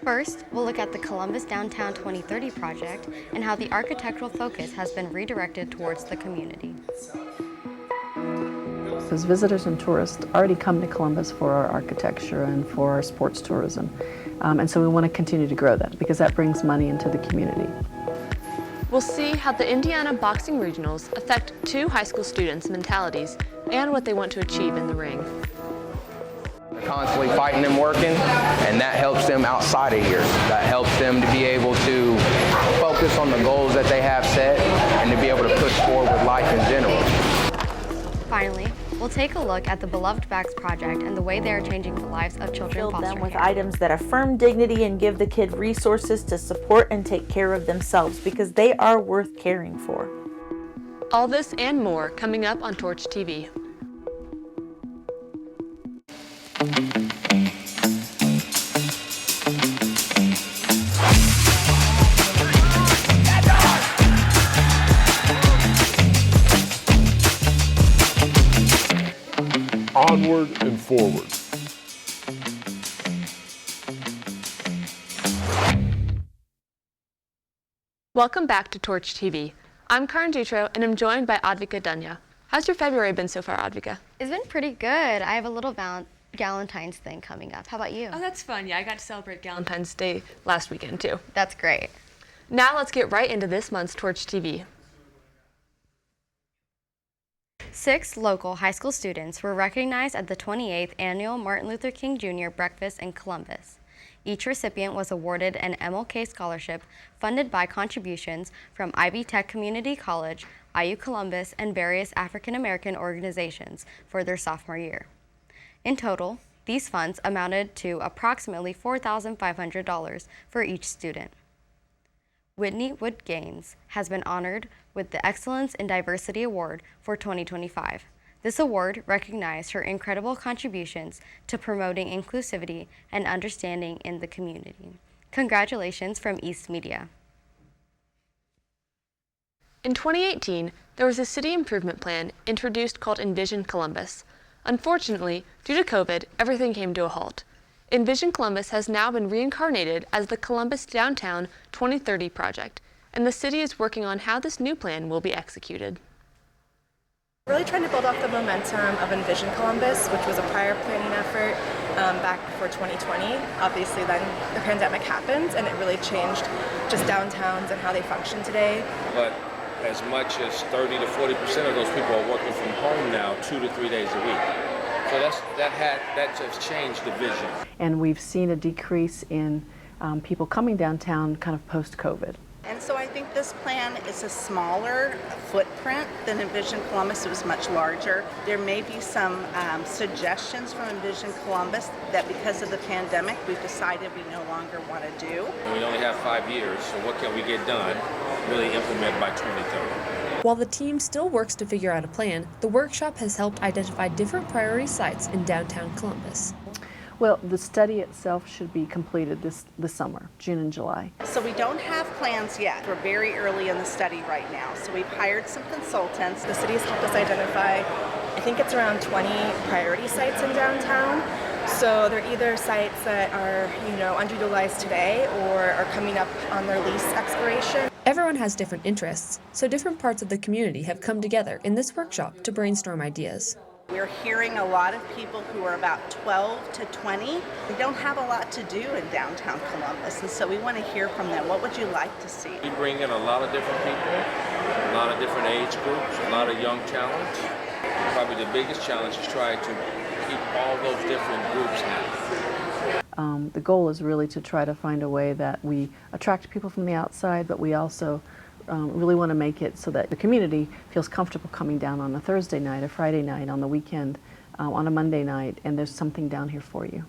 First, we'll look at the Columbus Downtown 2030 project and how the architectural focus has been redirected towards the community. Because visitors and tourists already come to Columbus for our architecture and for our sports tourism. And so we want to continue to grow that because that brings money into the community. We'll see how the Indiana Boxing Regionals affect two high school students' mentalities and what they want to achieve in the ring. They're constantly fighting and working, and that helps them outside of here. That helps them to be able to focus on the goals that they have set and to be able to push forward with life in general. Finally, we'll take a look at the Beloved Bags project and the way they are changing the lives of children in foster Build them with care. items that affirm dignity and give the kid resources to support and take care of themselves because they are worth caring for. All this and more coming up on Torch TV. Onward and forward. Welcome back to Torch TV. I'm Dutro and I'm joined by Adhvika Dhanya. How's your February been so far, Adhvika? It's been pretty good. I have a little Galentine's thing coming up. How about you? Oh, that's fun. Yeah, I got to celebrate Galentine's Day last weekend too. That's great. Now let's get right into this month's Torch TV. 6 local high school students were recognized at the 28th Annual Martin Luther King Jr. Breakfast in Columbus. Each recipient was awarded an MLK scholarship funded by contributions from Ivy Tech Community College, IU Columbus, and various African American organizations for their sophomore year. In total, these funds amounted to approximately $4,500 for each student. Whitney Wood Gaines has been honored with the Excellence in Diversity Award for 2025. This award recognized her incredible contributions to promoting inclusivity and understanding in the community. Congratulations from East Media. In 2018, there was a city improvement plan introduced called Envision Columbus. Unfortunately, due to COVID, everything came to a halt. Envision Columbus has now been reincarnated as the Columbus Downtown 2030 project, and the city is working on how this new plan will be executed. Really trying to build off the momentum of Envision Columbus, which was a prior planning effort back for 2020. Obviously then the pandemic happened and it really changed just downtowns and how they function today. But as much as 30 to 40% of those people are working from home now 2 to 3 days a week. So that just changed the vision. And we've seen a decrease in people coming downtown kind of post-COVID. And so I think this plan is a smaller footprint than Envision Columbus. It was much larger. There may be some suggestions from Envision Columbus that because of the pandemic, we've decided we no longer want to do. We only have 5 years, so what can we get done, really implement by 2030? While the team still works to figure out a plan, the workshop has helped identify different priority sites in downtown Columbus. Well, the study itself should be completed this summer, June and July. So we don't have plans yet. We're very early in the study right now. So we've hired some consultants. The city has helped us identify, I think it's around 20 priority sites in downtown. So they're either sites that are, underutilized today or are coming up on their lease expiration. Everyone has different interests, so different parts of the community have come together in this workshop to brainstorm ideas. We're hearing a lot of people who are about 12 to 20. They don't have a lot to do in downtown Columbus, and so we want to hear from them. What would you like to see? We bring in a lot of different people, a lot of different age groups, a lot of young talent. Probably the biggest challenge is trying to keep all those different groups happy. The goal is really to try to find a way that we attract people from the outside, but we also really want to make it so that the community feels comfortable coming down on a Thursday night, a Friday night, on the weekend, on a Monday night, and there's something down here for you.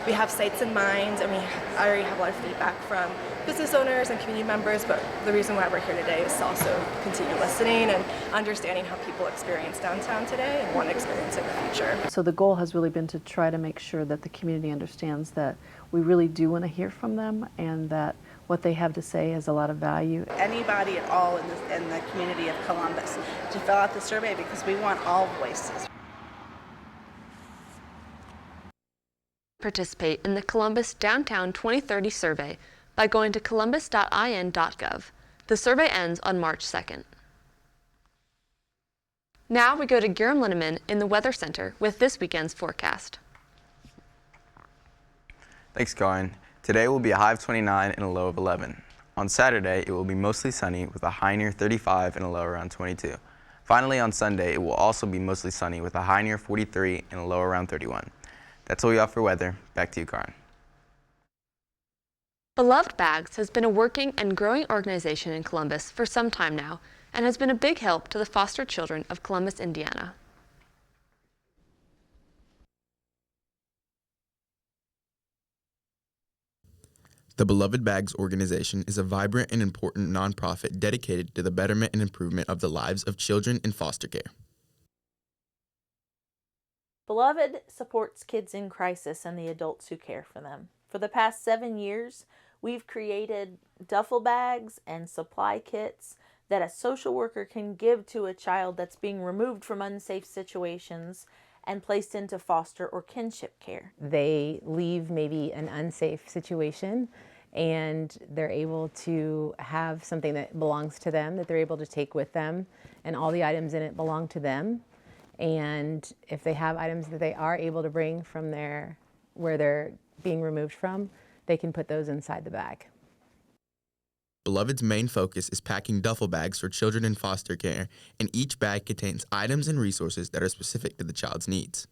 We have sites in mind, and I already have a lot of feedback from business owners and community members, but the reason why we're here today is to also continue listening and understanding how people experience downtown today and want to experience it in the future. So the goal has really been to try to make sure that the community understands that we really do want to hear from them and that what they have to say has a lot of value. Anybody at all in the community of Columbus to fill out the survey because we want all voices. participate in the Columbus Downtown 2030 survey by going to columbus.in.gov. The survey ends on March 2nd. Now we go to Guram Linneman in the Weather Center with this weekend's forecast. Thanks, Karin. Today will be a high of 29 and a low of 11. On Saturday, it will be mostly sunny with a high near 35 and a low around 22. Finally, on Sunday, it will also be mostly sunny with a high near 43 and a low around 31. That's all we have for weather. Back to you, Karin. Beloved Bags has been a working and growing organization in Columbus for some time now and has been a big help to the foster children of Columbus, Indiana. The Beloved Bags organization is a vibrant and important nonprofit dedicated to the betterment and improvement of the lives of children in foster care. Beloved supports kids in crisis and the adults who care for them. For the past 7 years, we've created duffel bags and supply kits that a social worker can give to a child that's being removed from unsafe situations and placed into foster or kinship care. They leave maybe an unsafe situation and they're able to have something that belongs to them that they're able to take with them, and all the items in it belong to them. And if they have items that they are able to bring from where they're being removed from, they can put those inside the bag. Beloved's main focus is packing duffel bags for children in foster care, and each bag contains items and resources that are specific to the child's needs.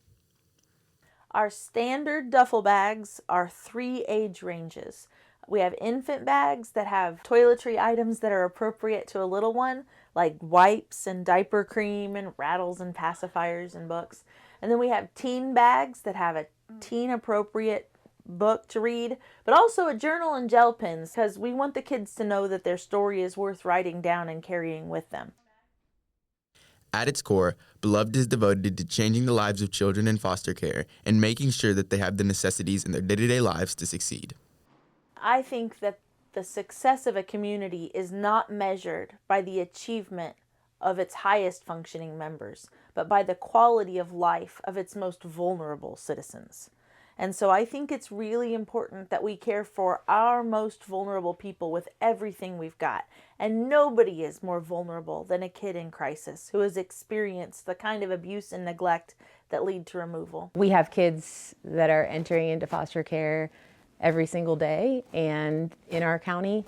Our standard duffel bags are 3 age ranges. We have infant bags that have toiletry items that are appropriate to a little one, like wipes and diaper cream and rattles and pacifiers and books. And then we have teen bags that have a teen appropriate book to read, but also a journal and gel pens, because we want the kids to know that their story is worth writing down and carrying with them. At its core, Beloved is devoted to changing the lives of children in foster care and making sure that they have the necessities in their day-to-day lives to succeed. I think that the success of a community is not measured by the achievement of its highest functioning members, but by the quality of life of its most vulnerable citizens. And so I think it's really important that we care for our most vulnerable people with everything we've got. And nobody is more vulnerable than a kid in crisis who has experienced the kind of abuse and neglect that lead to removal. We have kids that are entering into foster care every single day and in our county.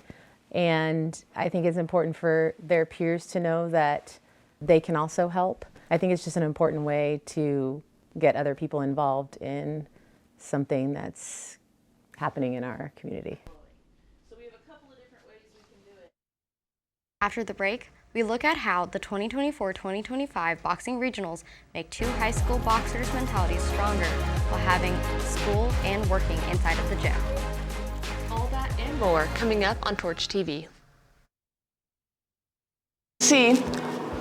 And I think it's important for their peers to know that they can also help. I think it's just an important way to get other people involved in something that's happening in our community. So we have a couple of different ways we can do it. After the break, we look at how the 2024-2025 boxing regionals make two high school boxers' mentalities stronger while having school and working inside of the gym. All that and more coming up on Torch TV. See,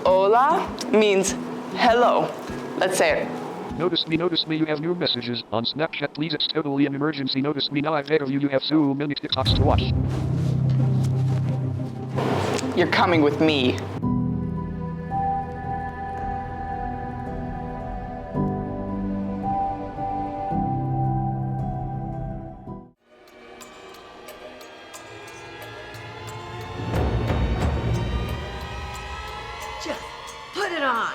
hola means hello. Let's say it. Notice me, you have new messages on Snapchat, please, it's totally an emergency. Notice me now, I've ahead of you, you have so many TikToks to watch. You're coming with me. Just put it on.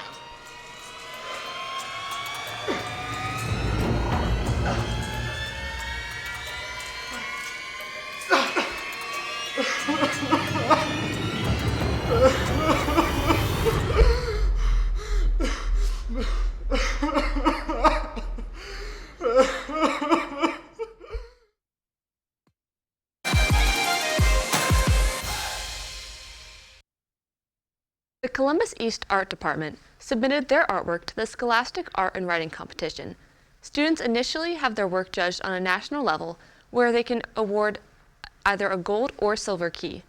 The Columbus East Art Department submitted their artwork to the Scholastic Art and Writing Competition. Students initially have their work judged on a national level where they can award either a gold or silver key.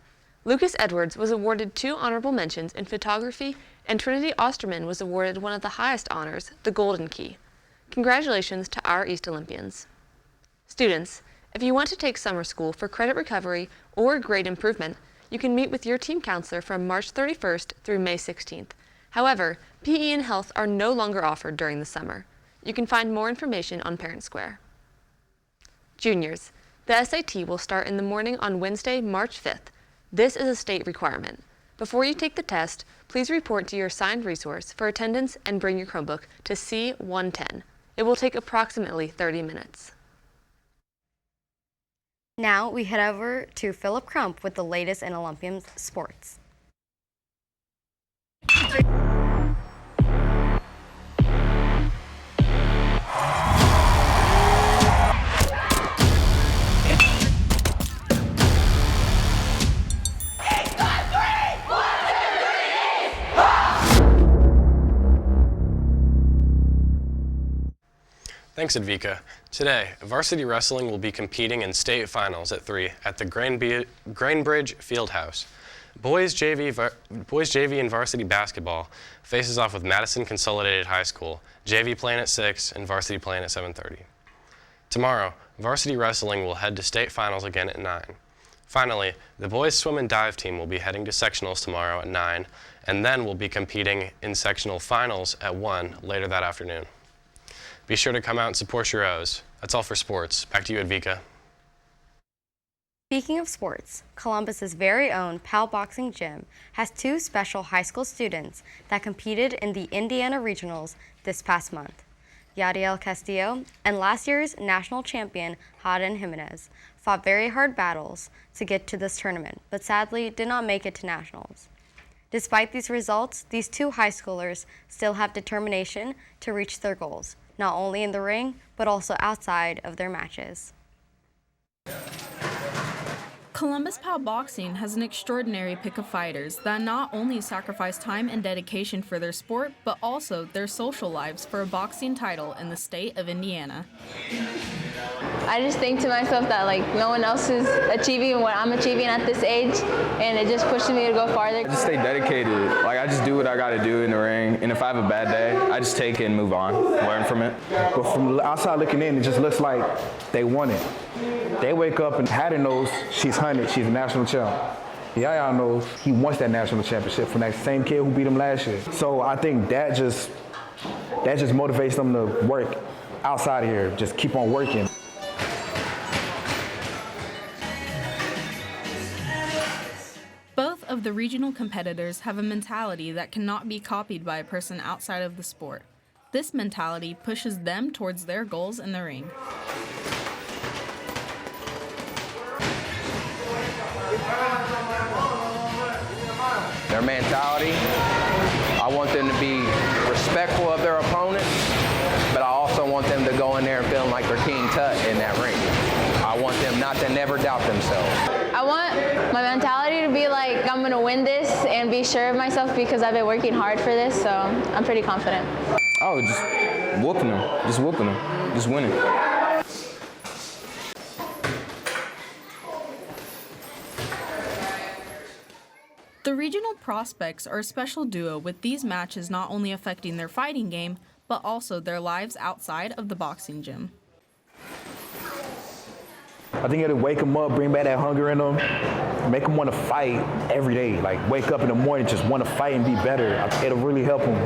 Lucas Edwards was awarded 2 honorable mentions in photography, and Trinity Osterman was awarded one of the highest honors, the Golden Key. Congratulations to our East Olympians. Students, if you want to take summer school for credit recovery or grade improvement, you can meet with your team counselor from March 31st through May 16th. However, PE and health are no longer offered during the summer. You can find more information on Parent Square. Juniors, the SAT will start in the morning on Wednesday, March 5th. This is a state requirement. Before you take the test, please report to your assigned resource for attendance and bring your Chromebook to C110. It will take approximately 30 minutes. Now we head over to Philip Crump with the latest in Olympian sports. Thanks, Adhvika. Today, varsity wrestling will be competing in state finals at 3 at the Grainbridge Fieldhouse. Boys JV and varsity basketball faces off with Madison Consolidated High School, JV playing at 6 and varsity playing at 7:30. Tomorrow, varsity wrestling will head to state finals again at 9. Finally, the boys swim and dive team will be heading to sectionals tomorrow at 9, and then will be competing in sectional finals at 1 later that afternoon. Be sure to come out and support your O's. That's all for sports. Back to you, Adhvika. Speaking of sports, Columbus's very own PAL Boxing Gym has 2 special high school students that competed in the Indiana Regionals this past month. Yadiel Castillo and last year's national champion Haden Jimenez fought very hard battles to get to this tournament, but sadly did not make it to nationals. Despite these results, these 2 high schoolers still have determination to reach their goals, not only in the ring, but also outside of their matches. Columbus PAL Boxing has an extraordinary pick of fighters that not only sacrifice time and dedication for their sport, but also their social lives for a boxing title in the state of Indiana. I just think to myself that no one else is achieving what I'm achieving at this age, and it just pushes me to go farther. I just stay dedicated. I just do what I got to do in the ring, and if I have a bad day, I just take it and move on, learn from it. But from outside looking in, it just looks like they won it. They wake up and Haddon knows she's 100, she's a national champ. Yaya knows he wants that national championship from that same kid who beat him last year. So I think that just motivates them to work outside of here, just keep on working. Both of the regional competitors have a mentality that cannot be copied by a person outside of the sport. This mentality pushes them towards their goals in the ring. Their mentality, I want them to be respectful of their opponents, but I also want them to go in there feeling like they're King Tut in that ring. I want them not to never doubt themselves. I want my mentality to be like, I'm going to win this and be sure of myself because I've been working hard for this, so I'm pretty confident. Oh, just whooping them, just winning. The regional prospects are a special duo with these matches not only affecting their fighting game, but also their lives outside of the boxing gym. I think it'll wake them up, bring back that hunger in them, make them want to fight every day. Wake up in the morning, just want to fight and be better. It'll really help them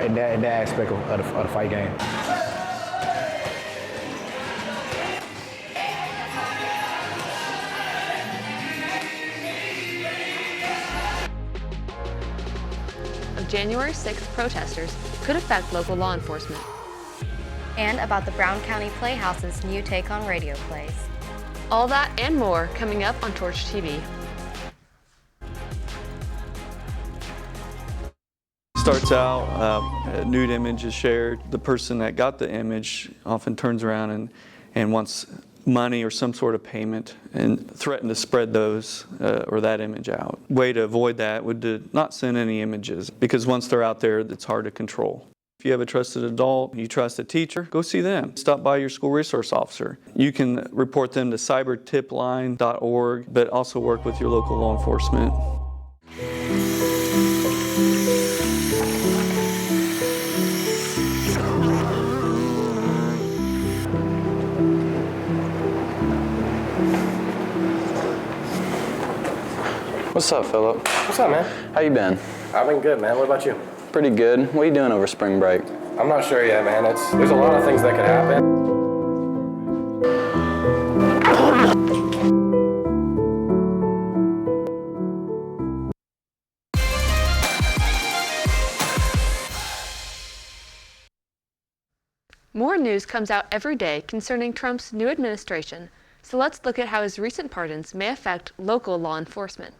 in that aspect of the fight game. January 6th protesters could affect local law enforcement. And about the Brown County Playhouse's new take on radio plays. All that and more coming up on Torch TV. Starts out, a nude image is shared. The person that got the image often turns around and wants money or some sort of payment and threaten to spread those or that image out. Way to avoid that would to not send any images, because once they're out there, it's hard to control. If you have a trusted adult, you trust a teacher, go see them. Stop by your school resource officer. You can report them to cybertipline.org, but also work with your local law enforcement. What's up, Philip? What's up, man? How you been? I've been good, man. What about you? Pretty good. What are you doing over spring break? I'm not sure yet, man. There's a lot of things that could happen. news comes out every day concerning Trump's new administration, so let's look at how his recent pardons may affect local law enforcement.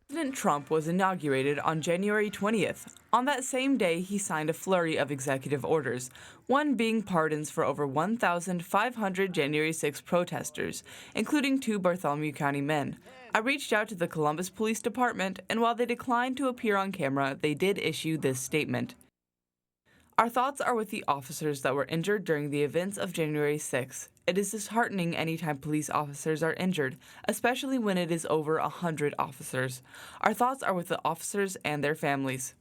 President Trump was inaugurated on January 20th. On that same day, he signed a flurry of executive orders, one being pardons for over 1,500 January 6 protesters, including 2 Bartholomew County men. I reached out to the Columbus Police Department, and while they declined to appear on camera, they did issue this statement. Our thoughts are with the officers that were injured during the events of January 6. It is disheartening anytime police officers are injured, especially when it is over 100 officers. Our thoughts are with the officers and their families.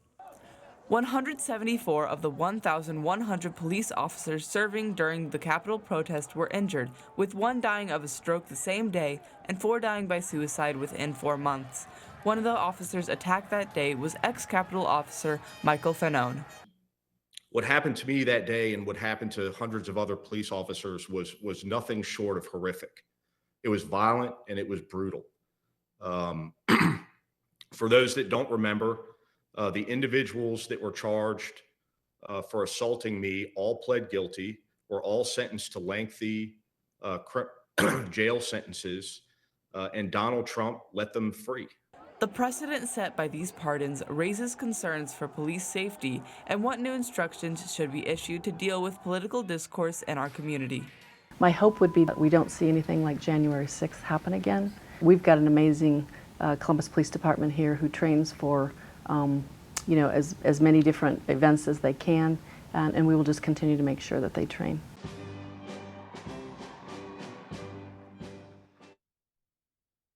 174 of the 1,100 police officers serving during the Capitol protest were injured, with 1 dying of a stroke the same day and 4 dying by suicide within 4 months. One of the officers attacked that day was ex-Capitol officer Michael Fanone. What happened to me that day and what happened to hundreds of other police officers was nothing short of horrific. It was violent and it was brutal. For those that don't remember, the individuals that were charged for assaulting me all pled guilty, were all sentenced to lengthy jail sentences, and Donald Trump let them free. The precedent set by these pardons raises concerns for police safety and what new instructions should be issued to deal with political discourse in our community. My hope would be that we don't see anything like January 6th happen again. We've got an amazing Columbus Police Department here who trains for as many different events as they can, and we will just continue to make sure that they train.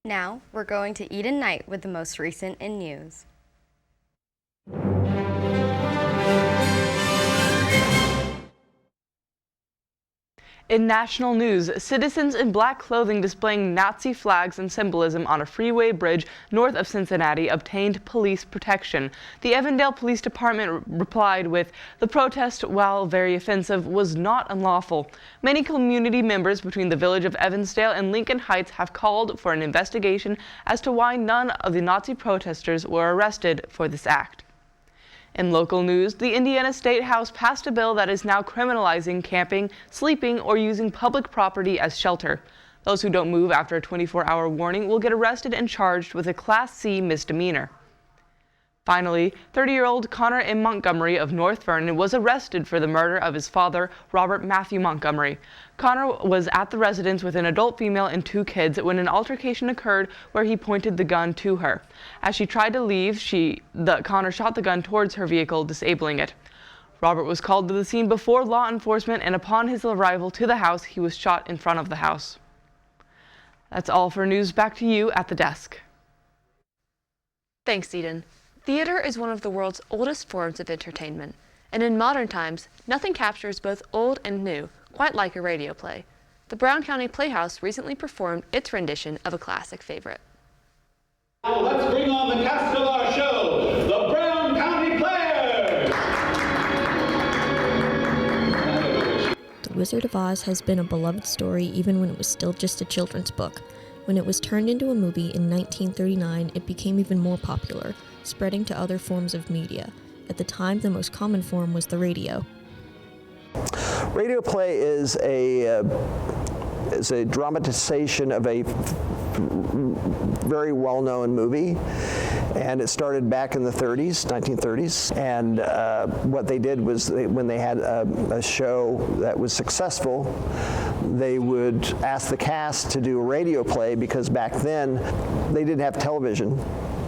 Now, we're going to Eden Knight with the most recent in news. In national news, citizens in black clothing displaying Nazi flags and symbolism on a freeway bridge north of Cincinnati obtained police protection. The Avondale Police Department replied with, "The protest, while very offensive, was not unlawful." Many community members between the village of Evansdale and Lincoln Heights have called for an investigation as to why none of the Nazi protesters were arrested for this act. In local news, the Indiana State House passed a bill that is now criminalizing camping, sleeping, or using public property as shelter. Those who don't move after a 24-hour warning will get arrested and charged with a Class C misdemeanor. Finally, 30-year-old Connor M. Montgomery of North Vernon was arrested for the murder of his father, Robert Matthew Montgomery. Connor was at the residence with an adult female and 2 kids when an altercation occurred where he pointed the gun to her. As she tried to leave, Connor shot the gun towards her vehicle, disabling it. Robert was called to the scene before law enforcement, and upon his arrival to the house, he was shot in front of the house. That's all for news. Back to you at the desk. Thanks, Eden. Theater is one of the world's oldest forms of entertainment, and in modern times, nothing captures both old and new, quite like a radio play. The Brown County Playhouse recently performed its rendition of a classic favorite. Now let's bring on the cast of our show, the Brown County Players! The Wizard of Oz has been a beloved story even when it was still just a children's book. When it was turned into a movie in 1939, it became even more popular, spreading to other forms of media. At the time, the most common form was the radio. Radio play is a dramatization of a very well-known movie, and it started back in the 1930s. And what they did was, when they had a show that was successful, they would ask the cast to do a radio play, because back then they didn't have television.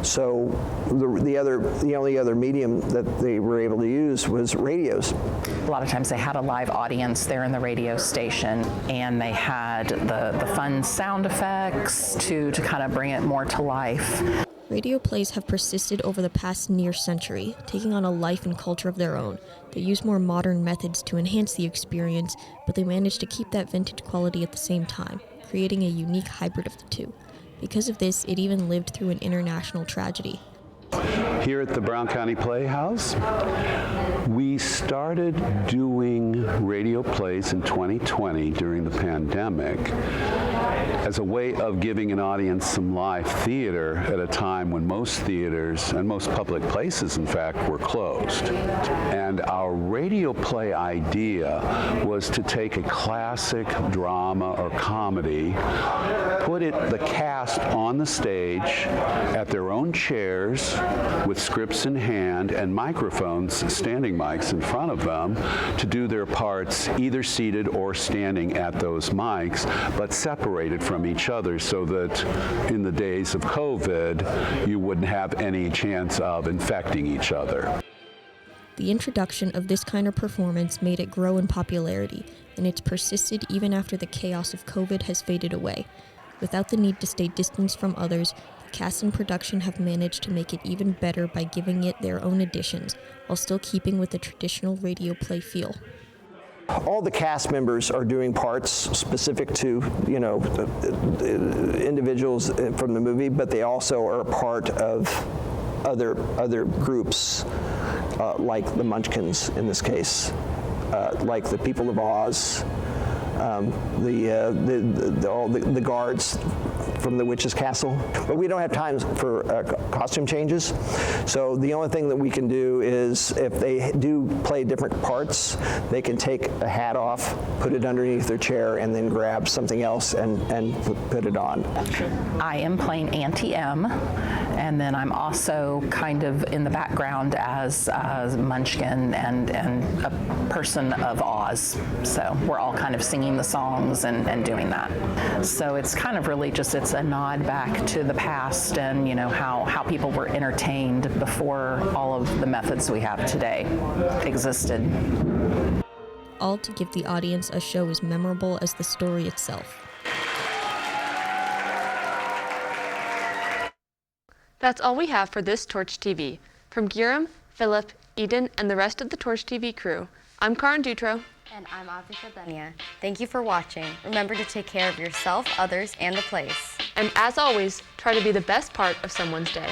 So the only other medium that they were able to use was radios. A lot of times they had a live audience there in the radio station, and they had the fun sound effects to kind of bring it more to life. Radio plays have persisted over the past near century, taking on a life and culture of their own. They use more modern methods to enhance the experience, but they manage to keep that vintage quality at the same time, creating a unique hybrid of the two. Because of this, it even lived through an international tragedy. Here at the Brown County Playhouse, we started doing radio plays in 2020 during the pandemic as a way of giving an audience some live theater at a time when most theaters and most public places, in fact, were closed. And our radio play idea was to take a classic drama or comedy, put the cast on the stage at their own chairs with scripts in hand and microphones, standing mics in front of them, to do their parts either seated or standing at those mics, but separated from each other so that in the days of COVID, you wouldn't have any chance of infecting each other. The introduction of this kind of performance made it grow in popularity, and it's persisted even after the chaos of COVID has faded away. Without the need to stay distanced from others, the cast and production have managed to make it even better by giving it their own additions, while still keeping with the traditional radio play feel. All the cast members are doing parts specific to, individuals from the movie, but they also are part of other groups, like the Munchkins in this case, like the People of Oz, the guards from the Witch's Castle. But we don't have time for costume changes. So the only thing that we can do is, if they do play different parts, they can take a hat off, put it underneath their chair, and then grab something else and put it on. I am playing Auntie M, and then I'm also kind of in the background as Munchkin and a person of Oz. So we're all kind of singing the songs and doing that. So it's kind of really just, it's a nod back to the past and how people were entertained before all of the methods we have today existed. All to give the audience a show as memorable as the story itself. That's all we have for this Torch TV. From Guram, Philip, Eden, and the rest of the Torch TV crew, I'm Karan Dutro. And I'm Adhvika Dhanya. Thank you for watching. Remember to take care of yourself, others, and the place. And as always, try to be the best part of someone's day.